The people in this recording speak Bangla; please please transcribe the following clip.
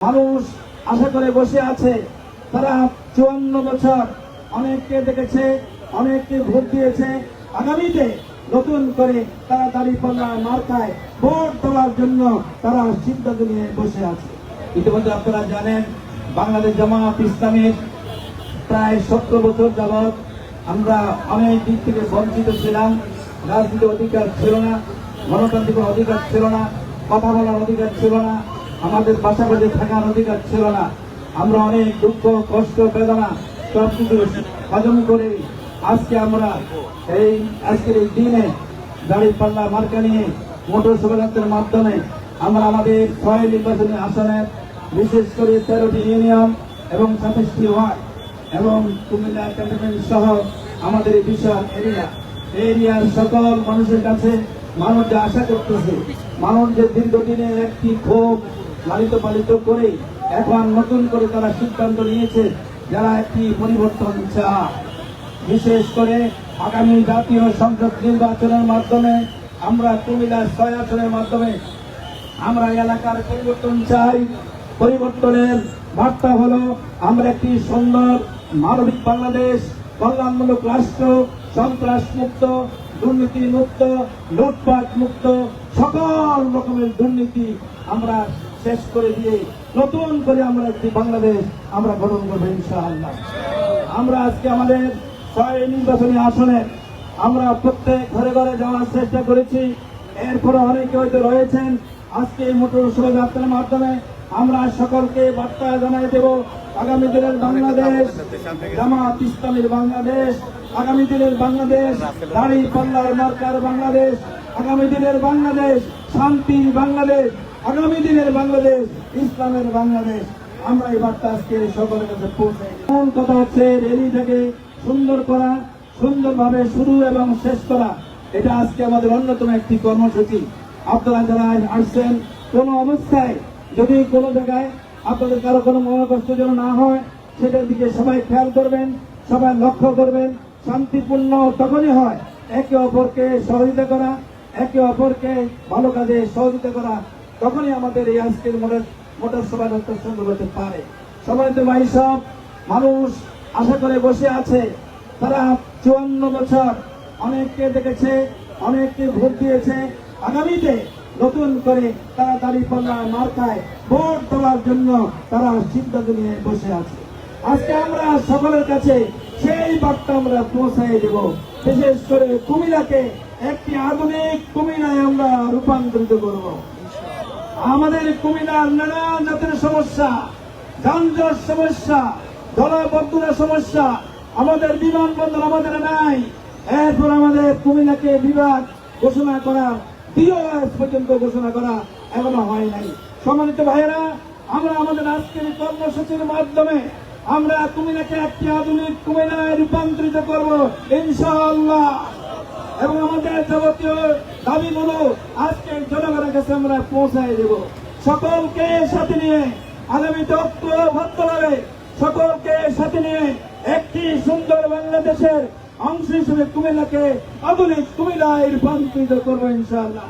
মানুষ আশা করে বসে আছে। তারা 54 বছর অনেককে দেখেছে, অনেককে ভোট দিয়েছে। আগামীতে নতুন করে তারা দাঁড়িপাল্লা মার্কায় ভোট দেওয়ার জন্য তারা সিদ্ধান্ত নিয়ে বসে আছে। ইতিমধ্যে আপনারা জানেন, বাংলাদেশ জামাত ইসলামের প্রায় 17 বছর যাবৎ আমরা অনেক দিক থেকে বঞ্চিত ছিলাম। রাজনীতির অধিকার ছিল না, গণতান্ত্রিক অধিকার ছিল না, কথা বলার অধিকার ছিল না, আমাদের পাশাপাশি থাকার অধিকার ছিল না। আমরা অনেক দুঃখ, কষ্ট, বেদনা সবকিছু হজম করে আজকের এই দিনে দাঁড়িপাল্লা মার্কা নিয়ে মোটর শোভাযাত্রার মাধ্যমে আমরা আমাদের 6 নির্বাচনী আসনের, বিশেষ করে 13টি ইউনিয়ন এবং 27টি ওয়ার্ড এবং কুমিল্লা ক্যান্টনমেন্ট সহ আমাদের এই বিশাল এরিয়ার সকল মানুষের কাছে মানুষ যে আশা করতেছে, মানুষ যে দীর্ঘদিনের একটি ক্ষোভ লালিত পালিত করে এখন নতুন করে তারা সিদ্ধান্ত নিয়েছে, যারা একটি পরিবর্তন চায়। বিশেষ করে আগামী জাতীয় সংসদ নির্বাচনের মাধ্যমে আমরা কুমিল্লার 6 আসনের মাধ্যমে আমরা এলাকার পরিবর্তন চাই। পরিবর্তনের বার্তা হলো আমরা একটি সুন্দর মানবিক বাংলাদেশ, কল্যাণমূলক রাষ্ট্র, সন্ত্রাস মুক্ত, দুর্নীতি মুক্ত, লুটপাট মুক্ত, সকল রকমের দুর্নীতি আমরা শেষ করে দিয়ে নতুন করে আমরা একটি বাংলাদেশ আমরা গঠন করবো ইনশাআল্লাহ। আমরা আজকে আমাদের 6 নির্বাচনী আসনে আমরা প্রত্যেক ঘরে ঘরে যাওয়ার চেষ্টা করেছি। এরপরে অনেকে হয়তো রয়েছেন। আজকে এই মোটর শোভাযাত্রার মাধ্যমে আমরা সকলকে বার্তা জানাই দেব, আগামী দিনের বাংলাদেশ জামাত ইসলামের বাংলাদেশ, আগামী দিনের বাংলাদেশ দাঁড়িপাল্লার মার্কার বাংলাদেশ, আগামী দিনের বাংলাদেশ শান্তির বাংলাদেশ, আগামী দিনের বাংলাদেশ ইসলামের বাংলাদেশ। আমরা এই বার্তা আজকে সকলের কাছে পৌঁছে। কোন কথা হচ্ছে র্যালিটাকে সুন্দর করা, সুন্দরভাবে শুরু এবং শেষ করা, এটা আজকে আমাদের অন্যতম একটি কর্মসূচি। আপনারা যারা আসছেন, কোন অবস্থায় যদি কোনো জায়গায় আপনাদের কারো কোনো মনোকষ্ট যেন না হয়, সেটার দিকে সবাই খেয়াল করবেন, সবাই লক্ষ্য করবেন। শান্তিপূর্ণ তখনই হয় একে অপরকে সহযোগিতা করা, একে অপরকে ভালো কাজে সহযোগিতা করা, তখনই আমাদের এই আজকের মোটর শোভাযাত্রা সুন্দর হতে পারে। সবাই তো ভাই, সব মানুষ আশা করে বসে আছে। তারা 54 বছর অনেককে দেখেছে, অনেককে ভোট দিয়েছে। আগামীতে নতুন করে তারা দাঁড়িপাল্লা মার্কায় ভোট দেওয়ার জন্য তারা সিদ্ধান্ত নিয়ে বসে আছে। আজকে আমরা সকলের কাছে সেই বার্তা আমরা পৌঁছাই দেব। বিশেষ করে কুমিল্লাকে একটি আধুনিক কুমিল্লায় আমরা রূপান্তরিত করব। আমাদের কুমিল্লার নানা জাতের সমস্যা, যানজট সমস্যা, জলাবদ্ধতার সমস্যা, আমাদের বিমানবন্দর আমাদের নাই। এরপর আমাদের কুমিল্লাকে বিভাগ ঘোষণা করা, DOS পর্যন্ত ঘোষণা করা এখনো হয় নাই। সম্মানিত ভাইয়েরা, আমরা আমাদের আজকের কর্মসূচির মাধ্যমে আমরা কুমিল্লাকে একটি আধুনিক কুমিল্লায় রূপান্তরিত করব ইনশাআল্লাহ। এবং আমাদের যাবতীয় দাবিগুলো আজকের জনগণের কাছে আমরা পৌঁছায় দেব। সকলকে সাথে নিয়ে আগামীতে ঐক্যবদ্ধভাবে সকলকে সাথে নিয়ে একটি সুন্দর বাংলাদেশের অংশ হিসেবে কুমিল্লাকে আধুনিক কুমিল্লায় রূপান্তরিত করবো ইনশাআল্লাহ।